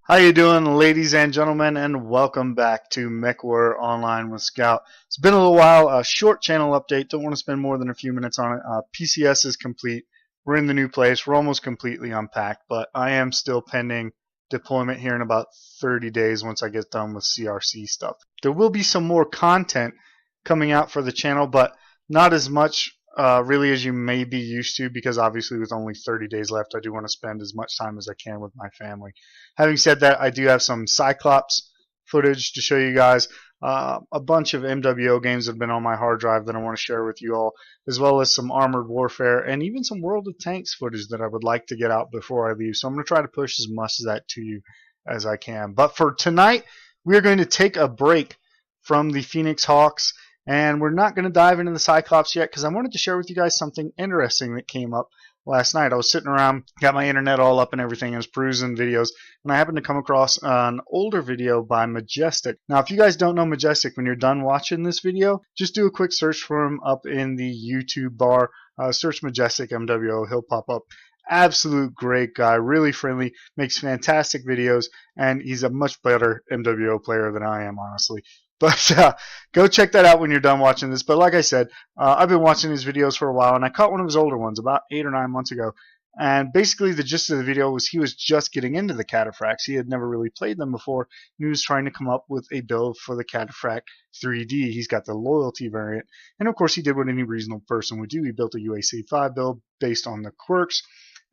How you doing, ladies and gentlemen, and welcome back to MWO Online with Scout. It's been a little while. A short channel update. Don't want to spend more than a few minutes on it. PCS is complete. We're in the new place. We're almost completely unpacked, but I am still pending deployment here in about 30 days once I get done with CRC stuff. There will be some more content coming out for the channel, but not as much really as you may be used to, because obviously with only 30 days left, I do want to spend as much time as I can with my family. Having said that, I do have some Cyclops footage to show you guys, a bunch of MWO games that have been on my hard drive that I want to share with you all, as well as some Armored Warfare and even some World of Tanks footage that I would like to get out before I leave. So I'm going to try to push as much of that to you as I can. But for tonight, we're going to take a break from the Phoenix Hawks, and we're not going to dive into the Cyclops yet because I wanted to share with you guys something interesting that came up last night. I was sitting around, got my internet all up and everything, and was perusing videos, and I happened to come across an older video by Majestic. Now, if you guys don't know Majestic, when you're done watching this video, just do a quick search for him up in the YouTube bar. Search Majestic MWO, he'll pop up. Absolute great guy, really friendly, makes fantastic videos, and he's a much better MWO player than I am, honestly. But go check that out when you're done watching this. But like I said, I've been watching his videos for a while, and I caught one of his older ones about 8 or 9 months ago. And basically the gist of the video was he was just getting into the Cataphracts. He had never really played them before, and he was trying to come up with a build for the Cataphract 3D. He's got the loyalty variant. And of course he did what any reasonable person would do. He built a UAC-5 build based on the quirks.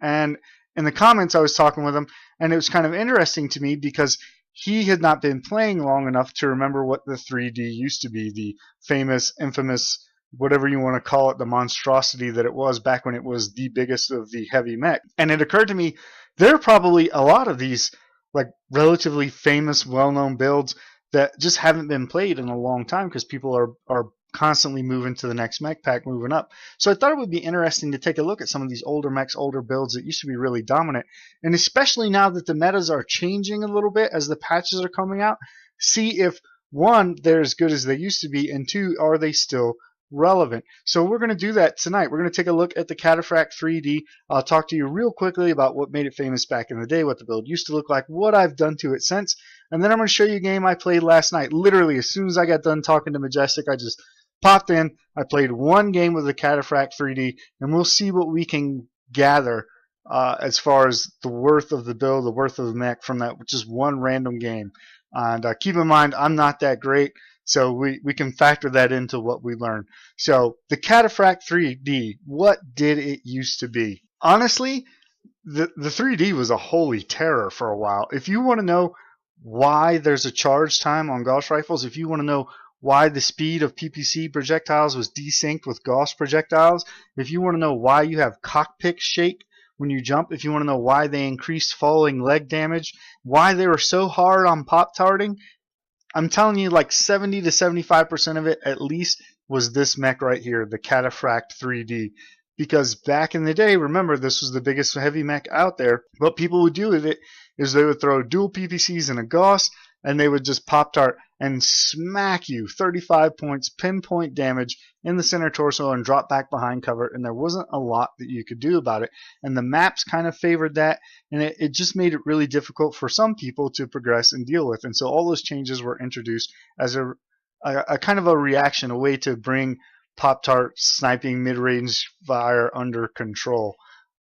And in the comments I was talking with him, and it was kind of interesting to me because he had not been playing long enough to remember what the 3D used to be, the famous, infamous, whatever you want to call it, the monstrosity that it was back when it was the biggest of the heavy mech. And it occurred to me, there are probably a lot of these like relatively famous, well-known builds that just haven't been played in a long time because people are constantly moving to the next mech pack, moving up. So I thought it would be interesting to take a look at some of these older mechs, older builds that used to be really dominant, and especially now that the metas are changing a little bit as the patches are coming out, see if one, they're as good as they used to be, and two, are they still relevant. So we're going to do that tonight. We're going to take a look at the Cataphract 3D. I'll talk to you real quickly about what made it famous back in the day, what the build used to look like, what I've done to it since, and then I'm going to show you a game I played last night. Literally, as soon as I got done talking to Majestic, I just popped in, I played one game with the Cataphract 3D, and we'll see what we can gather as far as the worth of the build, the worth of the mech from that just one random game. And keep in mind, I'm not that great, so we can factor that into what we learn. So the Cataphract 3D, what did it used to be? Honestly, the 3D was a holy terror for a while. If you want to know why there's a charge time on Gauss rifles, if you want to know why the speed of PPC projectiles was desynced with Gauss projectiles, if you want to know why you have cockpit shake when you jump, if you want to know why they increased falling leg damage, why they were so hard on pop-tarting, I'm telling you, like 70 to 75% of it at least was this mech right here, the Cataphract 3D. Because back in the day, remember, this was the biggest heavy mech out there. What people would do with it is they would throw dual PPCs and a Gauss, and they would just pop-tart and smack you 35 points, pinpoint damage in the center torso, and drop back behind cover, and there wasn't a lot that you could do about it. And the maps kind of favored that, and it just made it really difficult for some people to progress and deal with. And so all those changes were introduced as a kind of a reaction, a way to bring Pop-Tart sniping mid-range fire under control.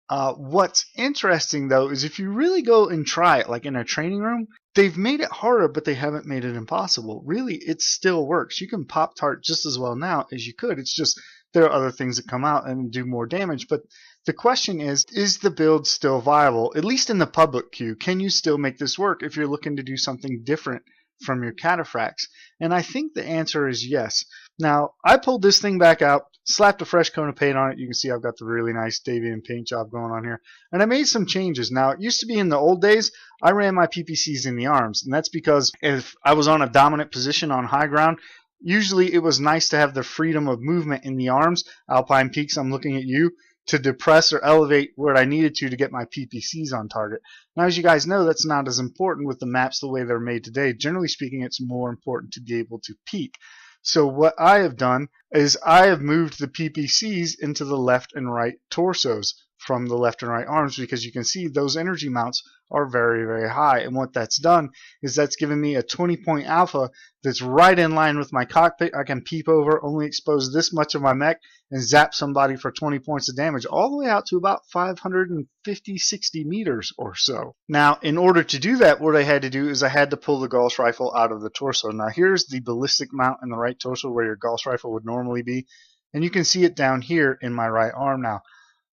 What's interesting though is if you really go and try it, like in a training room, they've made it harder, but they haven't made it impossible. Really, it still works. You can Pop-Tart just as well now as you could. It's just there are other things that come out and do more damage. But the question is the build still viable? At least in the public queue, can you still make this work if you're looking to do something different from your Cataphracts? And I think the answer is yes. Now, I pulled this thing back out, slapped a fresh coat of paint on it. You can see I've got the really nice Davian paint job going on here. And I made some changes. Now, it used to be in the old days, I ran my PPCs in the arms. And that's because if I was on a dominant position on high ground, usually it was nice to have the freedom of movement in the arms. Alpine Peaks, I'm looking at you, to depress or elevate where I needed to get my PPCs on target. Now, as you guys know, that's not as important with the maps the way they're made today. Generally speaking, it's more important to be able to peek. So what I have done is I have moved the PPCs into the left and right torsos from the left and right arms, because you can see those energy mounts are very, very high. And what that's done is that's given me a 20-point alpha that's right in line with my cockpit. I can peep over, only expose this much of my mech, and zap somebody for 20 points of damage, all the way out to about 550, 60 meters or so. Now, in order to do that, what I had to do is I had to pull the Gauss rifle out of the torso. Now, here's the ballistic mount in the right torso where your Gauss rifle would normally be, and you can see it down here in my right arm now.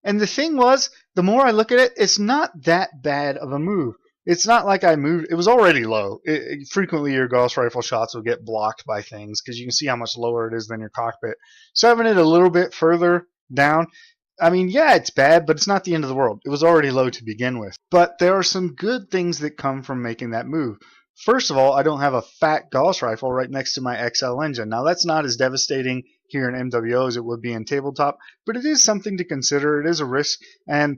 And the thing was, the more I look at it, it's not that bad of a move. It's not like I moved. It was already low. Frequently, your Gauss rifle shots will get blocked by things because you can see how much lower it is than your cockpit. So having it a little bit further down, I mean, yeah, it's bad, but it's not the end of the world. It was already low to begin with. But there are some good things that come from making that move. First of all, I don't have a fat Gauss rifle right next to my XL engine. Now, that's not as devastating here in MWO as it would be in tabletop, but it is something to consider. It is a risk, and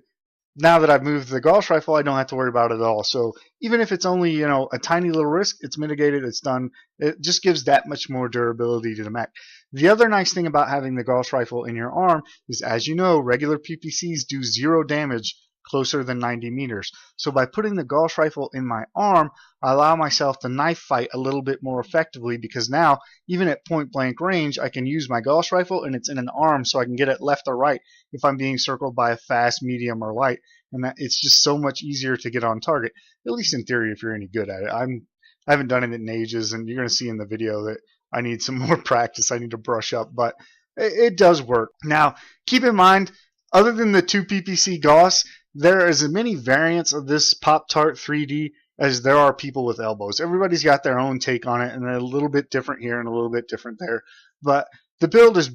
now that I've moved the Gauss rifle, I don't have to worry about it at all. So even if it's only, you know, a tiny little risk, it's mitigated, it's done. It just gives that much more durability to the mech. The other nice thing about having the Gauss rifle in your arm is, as you know, regular PPCs do 0 damage closer than 90 meters. So by putting the Gauss rifle in my arm, I allow myself to knife fight a little bit more effectively, because now, even at point blank range, I can use my Gauss rifle and it's in an arm, so I can get it left or right if I'm being circled by a fast, medium, or light. And it's just so much easier to get on target, at least in theory if you're any good at it. I haven't done it in ages, and you're going to see in the video that I need some more practice. I need to brush up, but it does work. Now, keep in mind, other than the 2 PPC Gauss, there are as many variants of this Pop-Tart 3D as there are people with elbows. Everybody's got their own take on it, and they're a little bit different here and a little bit different there. But the build is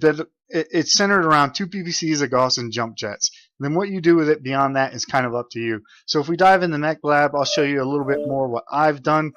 it's centered around 2 PPCs, a Gauss, and jump jets. And then what you do with it beyond that is kind of up to you. So if we dive in the Mech Lab, I'll show you a little bit more what I've done.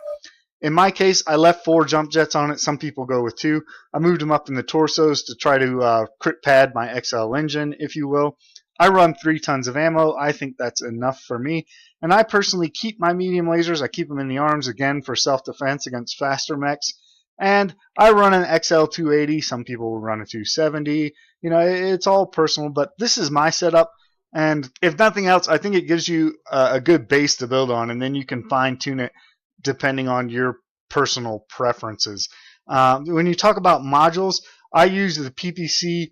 In my case, I left 4 jump jets on it. Some people go with 2. I moved them up in the torsos to try to crit pad my XL engine, if you will. I run 3 tons of ammo. I think that's enough for me. And I personally keep my medium lasers. I keep them in the arms, again, for self-defense against faster mechs. And I run an XL 280. Some people will run a 270. You know, it's all personal, but this is my setup. And if nothing else, I think it gives you a good base to build on, and then you can fine-tune it depending on your personal preferences. When you talk about modules, I use the PPC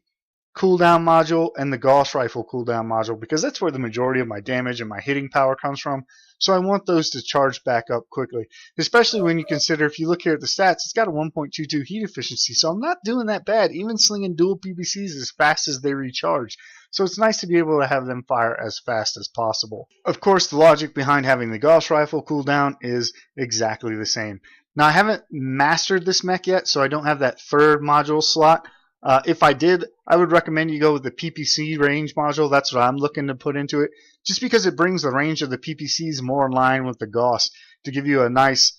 cooldown module and the Gauss rifle cooldown module because that's where the majority of my damage and my hitting power comes from. So I want those to charge back up quickly, especially when you consider, if you look here at the stats, it's got a 1.22 heat efficiency, so I'm not doing that bad, even slinging dual PPCs as fast as they recharge. So it's nice to be able to have them fire as fast as possible. Of course, the logic behind having the Gauss rifle cooldown is exactly the same. Now, I haven't mastered this mech yet, so I don't have that 3rd module slot. If I did, I would recommend you go with the PPC range module. That's what I'm looking to put into it, just because it brings the range of the PPCs more in line with the Gauss to give you a nice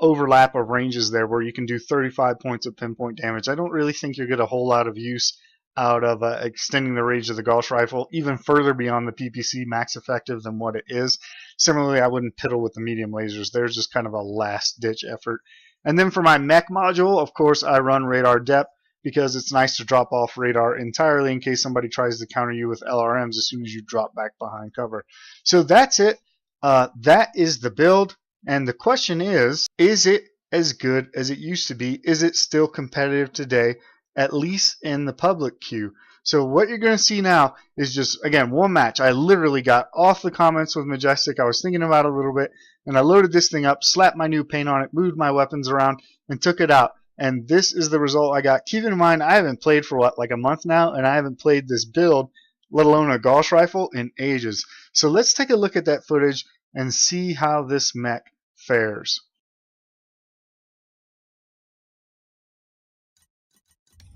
overlap of ranges there where you can do 35 points of pinpoint damage. I don't really think you'll get a whole lot of use out of extending the range of the Gauss rifle even further beyond the PPC max effective than what it is. Similarly, I wouldn't piddle with the medium lasers. They're just kind of a last-ditch effort. And then for my mech module, of course, I run radar depth, because it's nice to drop off radar entirely in case somebody tries to counter you with LRMs as soon as you drop back behind cover. So that's it. That is the build. And the question is it as good as it used to be? Is it still competitive today, at least in the public queue? So what you're going to see now is just, again, one match. I literally got off the comments with Majestic. I was thinking about it a little bit, and I loaded this thing up, slapped my new paint on it, moved my weapons around, and took it out. And this is the result I got. Keep in mind, I haven't played for like a month now, and I haven't played this build, let alone a Gauss rifle, in ages. So let's take a look at that footage and see how this mech fares.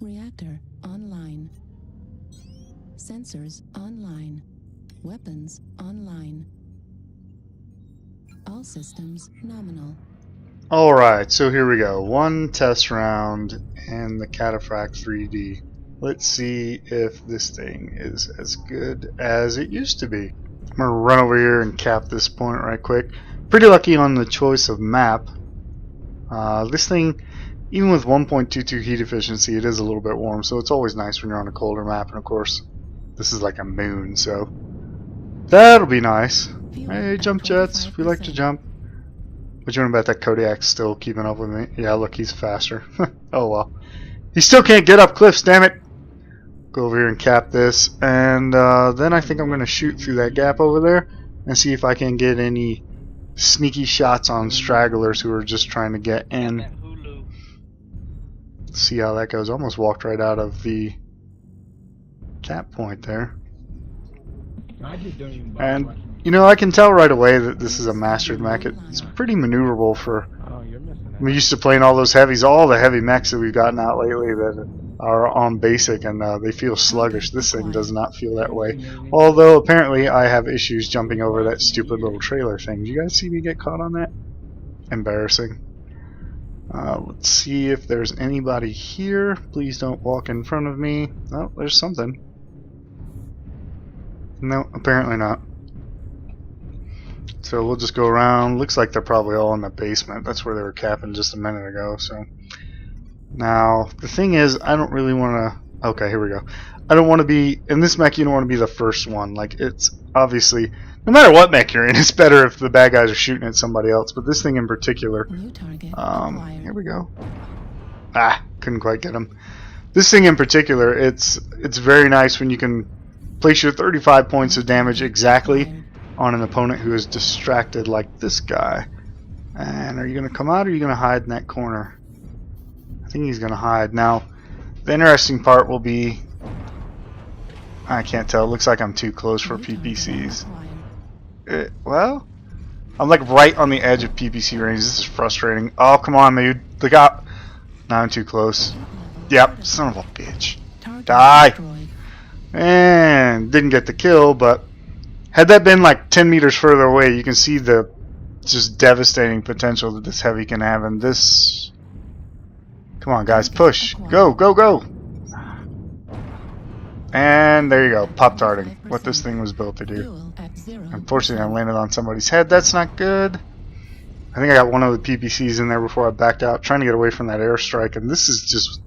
Reactor online. Sensors online. Weapons online. All systems nominal. Alright, so here we go. One test round and the Cataphract 3D. Let's see if this thing is as good as it used to be. I'm going to run over here and cap this point right quick. Pretty lucky on the choice of map. This thing, even with 1.22 heat efficiency, it is a little bit warm, so it's always nice when you're on a colder map. And of course, this is like a moon, so That'll be nice. Fuel Hey, at jump jets. We like to 25%. jump. What you want about that Kodiak's still keeping up with me? Yeah, look, he's faster. Oh well. He still can't get up cliffs, damn it. Go over here and cap this. And then I think I'm going to shoot through that gap over there and see if I can get any sneaky shots on stragglers who are just trying to get in. See how that goes. Almost walked right out of the cap point there. And you know, I can tell right away that this is a mastered mech. It's pretty maneuverable for. I'm used to playing all those heavies, all the heavy mechs that we've gotten out lately that are on basic, and they feel sluggish. This thing does not feel that way. Although apparently I have issues jumping over that stupid little trailer thing. Did you guys see me get caught on that? Embarrassing. Let's see if there's anybody here. Please don't walk in front of me. Oh, there's something. No, apparently not. So we'll just go around. Looks like they're probably all in the basement. That's where they were capping just a minute ago. So now the thing is, I don't really want to. Okay, here we go. I don't want to be in this mech. You don't want to be the first one. Like, it's obviously, no matter what mech you're in, it's better if the bad guys are shooting at somebody else. But this thing in particular. New target Here we go. Ah, couldn't quite get him. This thing in particular, it's very nice when you can place your 35 points of damage exactly on an opponent who is distracted like this guy. And are you going to come out or are you going to hide in that corner? I think he's going to hide. Now, the interesting part will be, I can't tell. It looks like I'm too close for PPCs. Well, I'm like right on the edge of PPC range. This is frustrating. Oh, come on, dude. Look out. Now I'm too close. Yep, son of a bitch. Die. And didn't get the kill, but had that been like 10 meters further away, you can see the just devastating potential that this heavy can have. And this, come on guys, push, go, go, go. And there you go, pop tarting, what this thing was built to do. Unfortunately I landed on somebody's head. That's not good. I think I got one of the PPCs in there before I backed out, trying to get away from that airstrike. And this is just,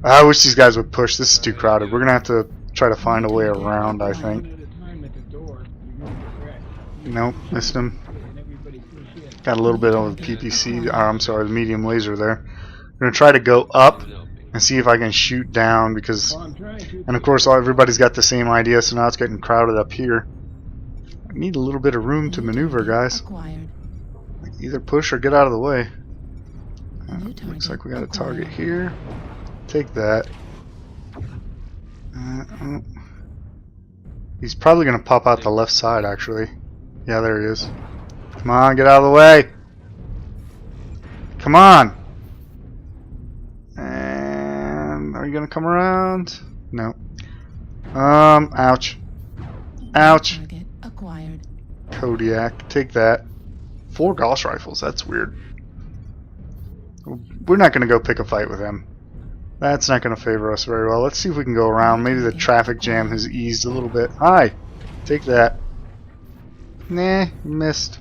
I wish these guys would push. This is too crowded. We're gonna have to try to find a way around, I think. Nope, missed him. Got a little bit of the PPC, I'm sorry, the medium laser there. I'm going to try to go up and see if I can shoot down because, and of course everybody's got the same idea, so now it's getting crowded up here. I need a little bit of room to maneuver, guys. Like either push or get out of the way. Looks like we got a target here. Take that. He's probably going to pop out the left side, actually. Yeah, there he is. Come on, get out of the way. Come on. And are you going to come around? No. Ouch. Ouch. Kodiak, take that. 4 Gauss rifles, that's weird. We're not going to go pick a fight with him. That's not going to favor us very well. Let's see if we can go around. Maybe the traffic jam has eased a little bit. Hi. Take that. Nah, missed.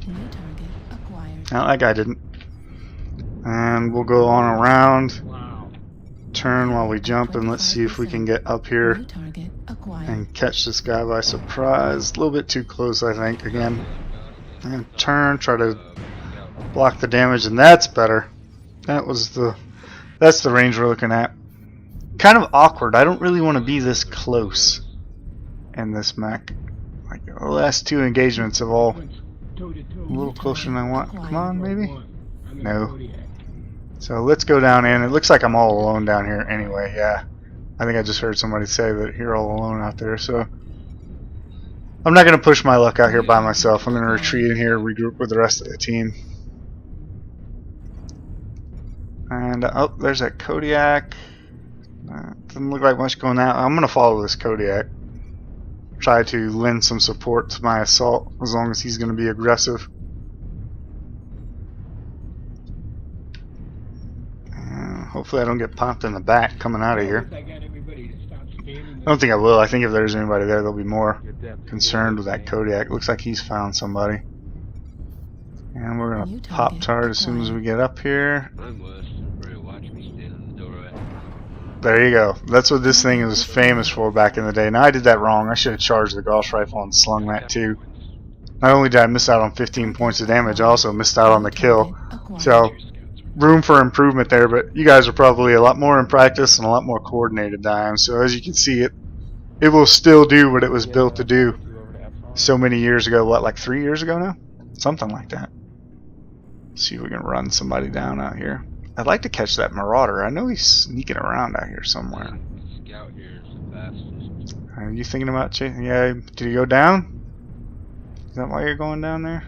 No, that guy didn't. And we'll go on around. Turn while we jump, and let's see if we can get up here and catch this guy by surprise. A little bit too close, I think, again. And turn, try to block the damage, and that's better. That's the range we're looking at. Kind of awkward. I don't really want to be this close in this mech. Like the last 2 engagements have all a little closer than I want. Come on, maybe? No. So let's go down in. It looks like I'm all alone down here anyway, yeah. I think I just heard somebody say that you're all alone out there, so I'm not going to push my luck out here by myself. I'm going to retreat in here, regroup with the rest of the team. And, oh, there's that Kodiak. Doesn't look like much going out. I'm going to follow this Kodiak. Try to lend some support to my assault as long as he's going to be aggressive. Hopefully I don't get popped in the back coming out of here. I don't think I will. I think if there's anybody there, they'll be more concerned with that Kodiak. Looks like he's found somebody. And we're going to pop tart as soon as we get up here. There you go. That's what this thing was famous for back in the day. Now I did that wrong. I should have charged the Gauss rifle and slung that too. Not only did I miss out on 15 points of damage, I also missed out on the kill. So, room for improvement there, but you guys are probably a lot more in practice and a lot more coordinated than I am. So as you can see, it will still do what it was built to do so many years ago. What, like 3 years ago now? Something like that. Let's see if we can run somebody down out here. I'd like to catch that marauder. I know he's sneaking around out here somewhere. Are you thinking about chasing? Yeah, did he go down? Is that why you're going down there?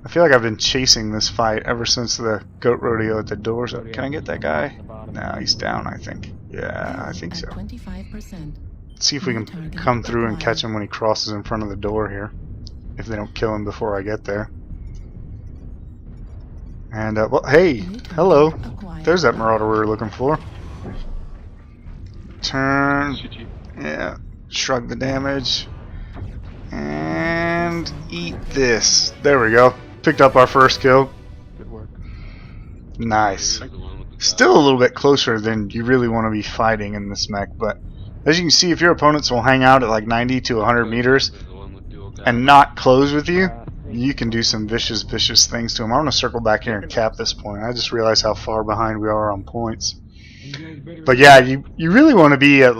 I feel like I've been chasing this fight ever since the goat rodeo at the doors. Can I get that guy? No, he's down, I think. Yeah, I think so. 25%. Let's see if we can come through and catch him when he crosses in front of the door here. If they don't kill him before I get there. And, well, hey, hello. There's that marauder we were looking for. Turn. Yeah, shrug the damage. And eat this. There we go. Picked up our first kill. Good work. Nice. Still a little bit closer than you really want to be fighting in this mech, but as you can see, if your opponents will hang out at like 90 to 100 meters and not close with you, you can do some vicious things to them. I'm going to circle back here and cap this point. I just realized how far behind we are on points. But yeah, you really want to be at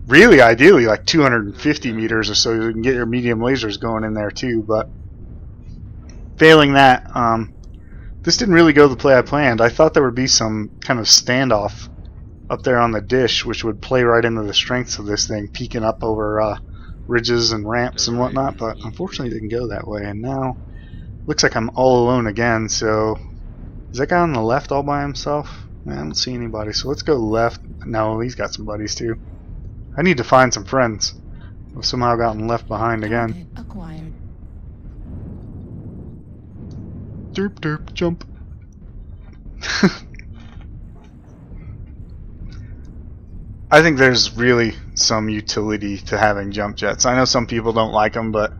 really ideally like 250 meters or so. You can get your medium lasers going in there too, but failing that, this didn't really go the play I planned. I thought there would be some kind of standoff up there on the dish, which would play right into the strengths of this thing, peeking up over ridges and ramps and whatnot, but unfortunately it didn't go that way. And now looks like I'm all alone again. So is that guy on the left all by himself? I don't see anybody, so let's go left. No, he's got some buddies too. I need to find some friends. I've somehow gotten left behind again. Acquired. Derp derp jump. I think there's really some utility to having jump jets. I know some people don't like them, but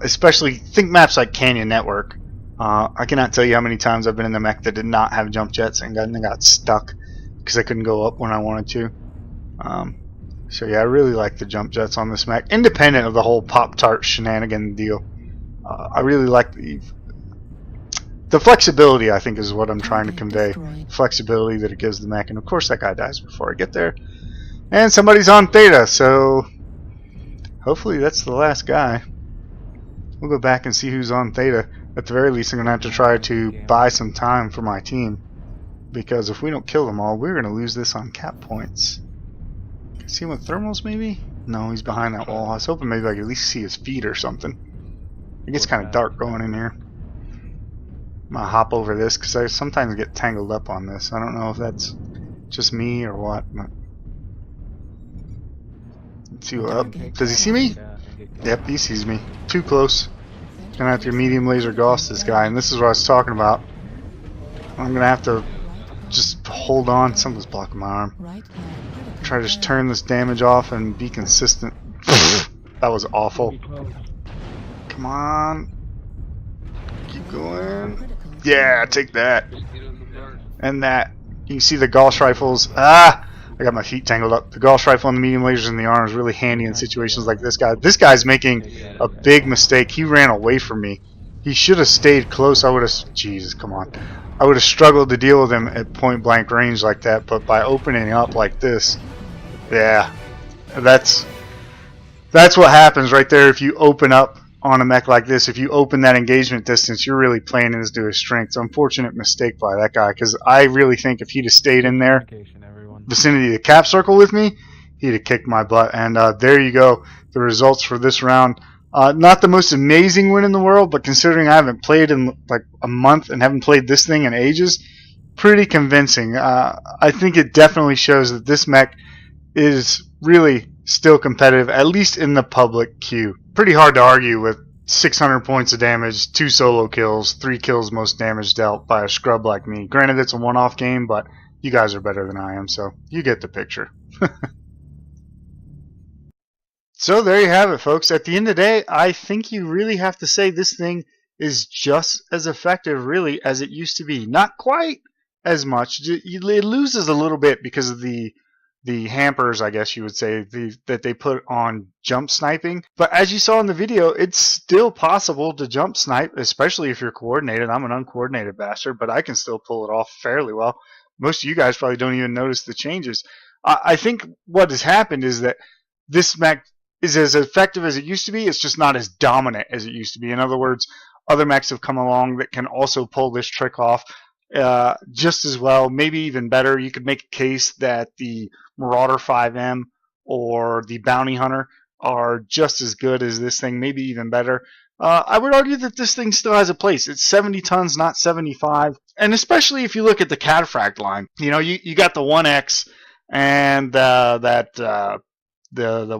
especially think maps like Canyon Network. I cannot tell you how many times I've been in the mech that did not have jump jets and got stuck because I couldn't go up when I wanted to. So yeah, I really like the jump jets on this mech, independent of the whole Pop-Tart shenanigan deal. I really like the flexibility, I think, is what I'm trying to convey. Flexibility that it gives the mech. And of course that guy dies before I get there. And somebody's on Theta, so hopefully that's the last guy. We'll go back and see who's on Theta. At the very least, I'm going to have to try to buy some time for my team. Because if we don't kill them all, we're going to lose this on cap points. Can I see him with thermals, maybe? No, he's behind that wall. I was hoping maybe I could at least see his feet or something. It gets kind of dark going in here. I'm going to hop over this because I sometimes get tangled up on this. I don't know if that's just me or what. But let's see what up. Does he see me? Yep, he sees me. Too close. Gonna have to medium laser Gauss this guy, and this is what I was talking about. I'm gonna have to just hold on. Something's blocking my arm. Try to just turn this damage off and be consistent. That was awful. Come on. Keep going. Yeah, take that. And that. You can see the Gauss rifles. Ah! I got my feet tangled up. The Gauss rifle and the medium lasers in the arm is really handy in situations like this guy. This guy's making a big mistake. He ran away from me. He should have stayed close. I would have... Jesus, come on. I would have struggled to deal with him at point blank range like that, but by opening up like this, yeah, that's what happens right there. If you open up on a mech like this, if you open that engagement distance, you're really playing into his strengths. Unfortunate mistake by that guy, because I really think if he'd have stayed in there vicinity of the cap circle with me, he'd have kicked my butt. And there you go, the results for this round. Not the most amazing win in the world, but considering I haven't played in like a month and haven't played this thing in ages, pretty convincing. I think it definitely shows that this mech is really still competitive, at least in the public queue. Pretty hard to argue with 600 points of damage, 2 solo kills, 3 kills most damage dealt by a scrub like me. Granted, it's a one-off game, but you guys are better than I am, so you get the picture. So there you have it, folks. At the end of the day, I think you really have to say this thing is just as effective, really, as it used to be. Not quite, as much. It loses a little bit because of the hampers, I guess you would say, that they put on jump sniping. But as you saw in the video, it's still possible to jump snipe, especially if you're coordinated. I'm an uncoordinated bastard, but I can still pull it off fairly well. Most of you guys probably don't even notice the changes. I think what has happened is that this mech is as effective as it used to be. It's just not as dominant as it used to be. In other words, other mechs have come along that can also pull this trick off just as well, maybe even better. You could make a case that the Marauder 5M or the Bounty Hunter are just as good as this thing, maybe even better. I would argue that this thing still has a place. It's 70 tons, not 75. And especially if you look at the cataphract line, you got the 1X and the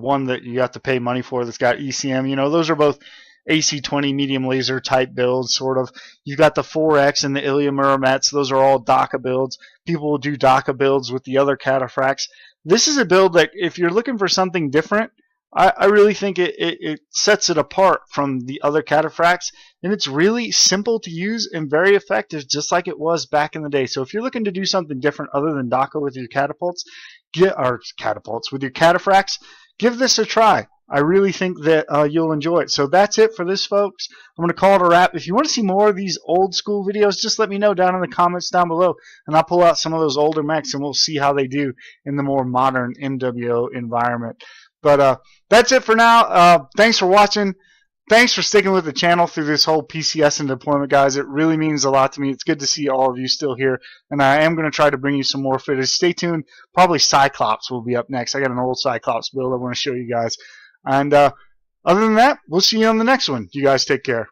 one that you have to pay money for that's got ECM. Those are both AC-20 medium laser type builds, sort of. You've got the 4X and the Ilya Muramets. Those are all DACA builds. People will do DACA builds with the other cataphracts. This is a build that, if you're looking for something different, I really think it sets it apart from the other cataphracts, and it's really simple to use and very effective, just like it was back in the day. So if you're looking to do something different other than DACA with your catapults, with your cataphracts, give this a try. I really think that you'll enjoy it. So that's it for this, folks. I'm going to call it a wrap. If you want to see more of these old school videos, just let me know down in the comments down below, and I'll pull out some of those older mechs, and we'll see how they do in the more modern MWO environment. But that's it for now. Thanks for watching. Thanks for sticking with the channel through this whole PCS and deployment, guys. It really means a lot to me. It's good to see all of you still here, and I am going to try to bring you some more footage. Stay tuned. Probably Cyclops will be up next. I got an old Cyclops build I want to show you guys. And other than that, we'll see you on the next one. You guys take care.